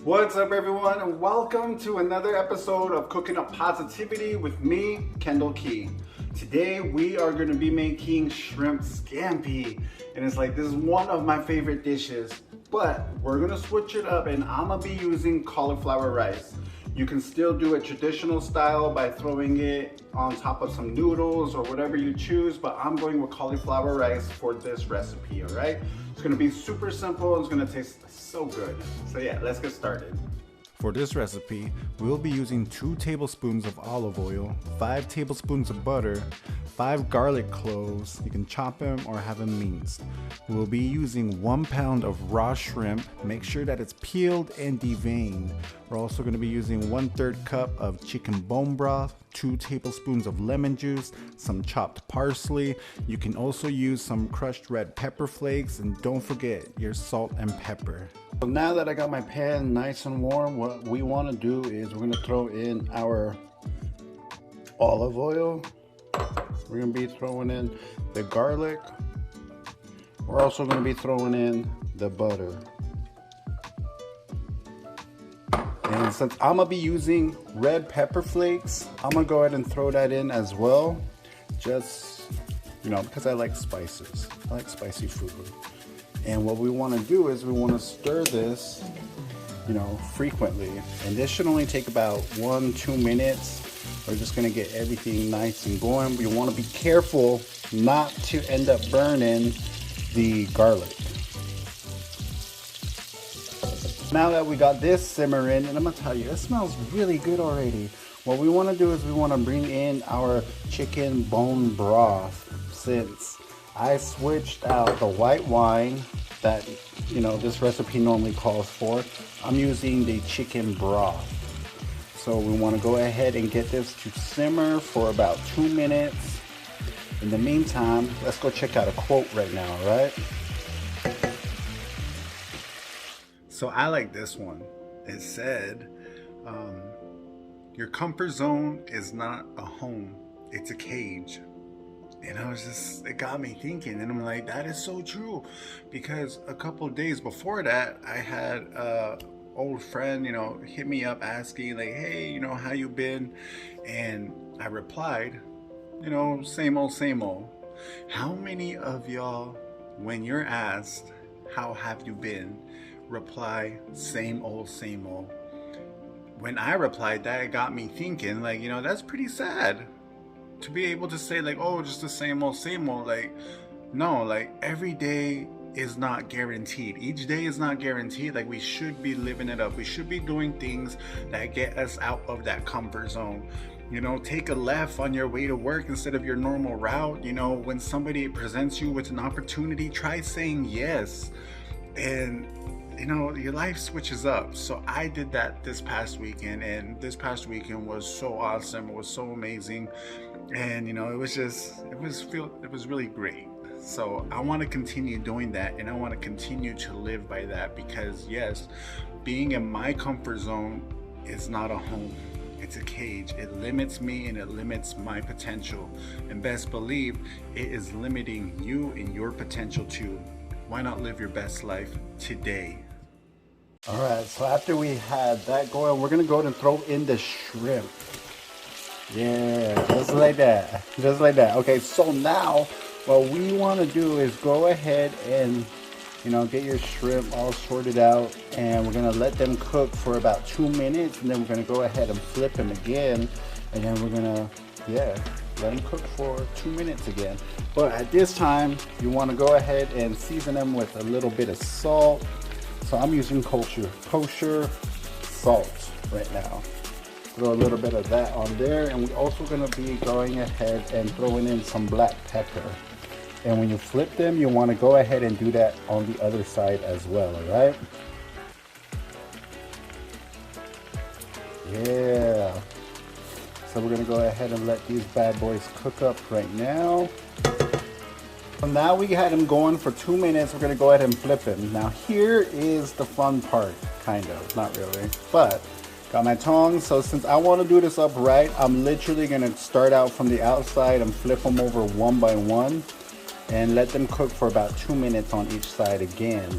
What's up, everyone, and welcome to another episode of Cooking Up Positivity with me, Kendall Kee. Today we are going to be making shrimp scampi, and it's like this is one of my favorite dishes, but we're going to switch it up and I'm going to be using cauliflower rice. You can still do it traditional style by throwing it on top of some noodles or whatever you choose, but I'm going with cauliflower rice for this recipe, all right? It's gonna be super simple and it's gonna taste so good. So yeah, let's get started. For this recipe, we'll be using 2 tablespoons of olive oil, 5 tablespoons of butter, 5 garlic cloves. You can chop them or have them minced. We'll be using 1 pound of raw shrimp. Make sure that it's peeled and deveined. We're also going to be using 1/3 cup of chicken bone broth, 2 tablespoons of lemon juice, some chopped parsley. You can also use some crushed red pepper flakes, and don't forget your salt and pepper. So now that I got my pan nice and warm, what we want to do is we're going to throw in our olive oil. We're going to be throwing in the garlic. We're also going to be throwing in the butter. And since I'm going to be using red pepper flakes, I'm going to go ahead and throw that in as well. Just, because I like spices. I like spicy food. And what we want to do is we want to stir this, frequently. And this should only take about 1-2 minutes. We're just going to get everything nice and going. We want to be careful not to end up burning the garlic. Now that we got this simmering, and I'm going to tell you, it smells really good already. What we want to do is we want to bring in our chicken bone broth. Since I switched out the white wine that, this recipe normally calls for, I'm using the chicken broth. So we want to go ahead and get this to simmer for about 2 minutes. In the meantime, let's go check out a quote right now, all right? So I like this one. It said, your comfort zone is not a home, it's a cage. And it got me thinking, and I'm like, that is so true. Because a couple of days before that, I had old friend, hit me up asking like, hey, how you been? And I replied, same old, same old. How many of y'all, when you're asked, how have you been, reply, same old, same old? When I replied that, it got me thinking like, that's pretty sad to be able to say like, oh, just the same old, same old. Like, no, like every day is not guaranteed. Each day is not guaranteed. Like, we should be living it up. We should be doing things that get us out of that comfort zone. Take a left on your way to work instead of your normal route. When somebody presents you with an opportunity, try saying yes. And your life switches up. So I did that this past weekend, and this past weekend was so awesome. It was so amazing. And it was really great. So I want to continue doing that, and I want to continue to live by that, because yes, being in my comfort zone is not a home, it's a cage. It limits me and it limits my potential, and best believe it is limiting you and your potential too. Why not live your best life today? All right, so after we had that going, we're gonna go ahead and throw in the shrimp. Yeah, just like that, Okay, so now what we want to do is go ahead and get your shrimp all sorted out, and we're gonna let them cook for about 2 minutes, and then we're gonna go ahead and flip them again, and then we're gonna let them cook for 2 minutes again. But at this time, you want to go ahead and season them with a little bit of salt. So I'm using kosher salt right now. Throw a little bit of that on there, and we're also going to be going ahead and throwing in some black pepper. And when you flip them, you want to go ahead and do that on the other side as well, all right? Yeah. So we're going to go ahead and let these bad boys cook up right now. So now we had them going for 2 minutes. We're going to go ahead and flip them. Now here is the fun part, kind of, not really, but got my tongs. So since I want to do this upright, I'm literally going to start out from the outside and flip them over one by one and let them cook for about 2 minutes on each side again.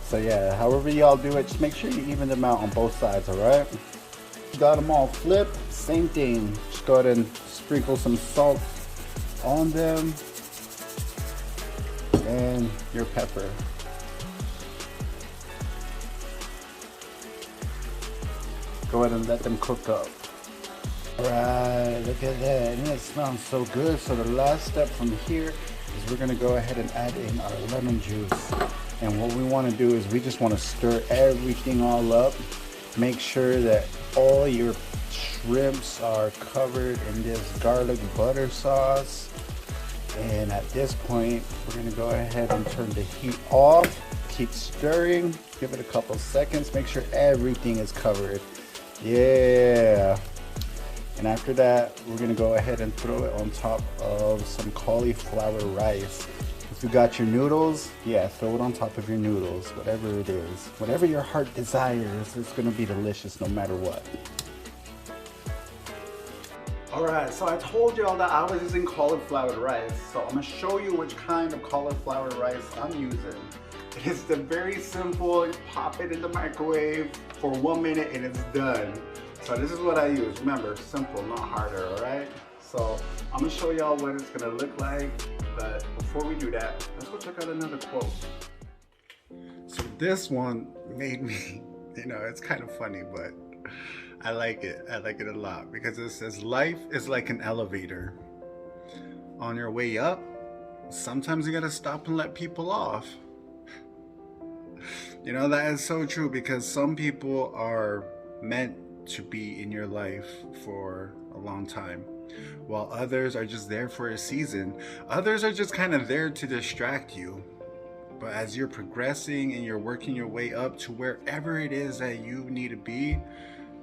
So yeah, however y'all do it, just make sure you even them out on both sides, alright? Got them all flipped, same thing. Just go ahead and sprinkle some salt on them and your pepper. Go ahead and let them cook up. Alright, look at that. And it smells so good. So the last step from here is we're going to go ahead and add in our lemon juice. And what we want to do is we just want to stir everything all up. Make sure that all your shrimps are covered in this garlic butter sauce. And at this point, we're going to go ahead and turn the heat off. Keep stirring. Give it a couple seconds. Make sure everything is covered. Yeah. And after that, we're going to go ahead and throw it on top of some cauliflower rice. If you got your noodles, yeah, throw it on top of your noodles, whatever it is. Whatever your heart desires, it's gonna be delicious no matter what. Alright, so I told y'all that I was using cauliflower rice, so I'm gonna show you which kind of cauliflower rice I'm using. It's the very simple, you pop it in the microwave for 1 minute and it's done. So this is what I use. Remember, simple, not harder, alright? So I'm gonna show y'all what it's gonna look like. But before we do that, let's go check out another quote. So this one made me, it's kind of funny, but I like it. I like it a lot because it says, life is like an elevator. On your way up, sometimes you gotta stop and let people off. That is so true because some people are meant to be in your life for a long time, while others are just there for a season. Others are just kind of there to distract you. But as you're progressing and you're working your way up to wherever it is that you need to be,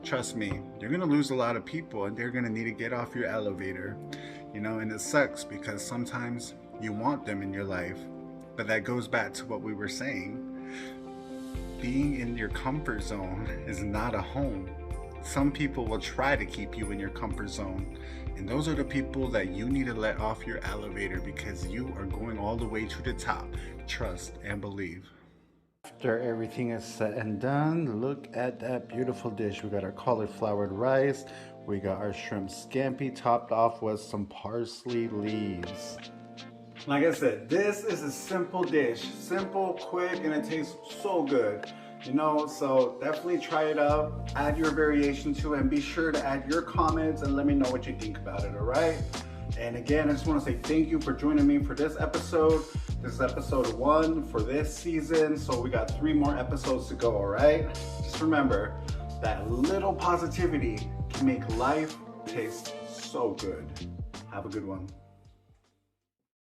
trust me, you're gonna lose a lot of people and they're gonna need to get off your elevator. And it sucks because sometimes you want them in your life, but that goes back to what we were saying. Being in your comfort zone is not a home. Some people will try to keep you in your comfort zone, and those are the people that you need to let off your elevator because you are going all the way to the top. Trust and believe. After everything is said and done, look at that beautiful dish. We got our cauliflower rice, we got our shrimp scampi topped off with some parsley leaves. Like I said, this is a simple dish. Simple, quick, and it tastes so good. So definitely try it out, add your variation to it, and be sure to add your comments and let me know what you think about it, alright? And again, I just want to say thank you for joining me for this episode. This is episode 1 for this season, so we got 3 more episodes to go, alright? Just remember that little positivity can make life taste so good. Have a good one.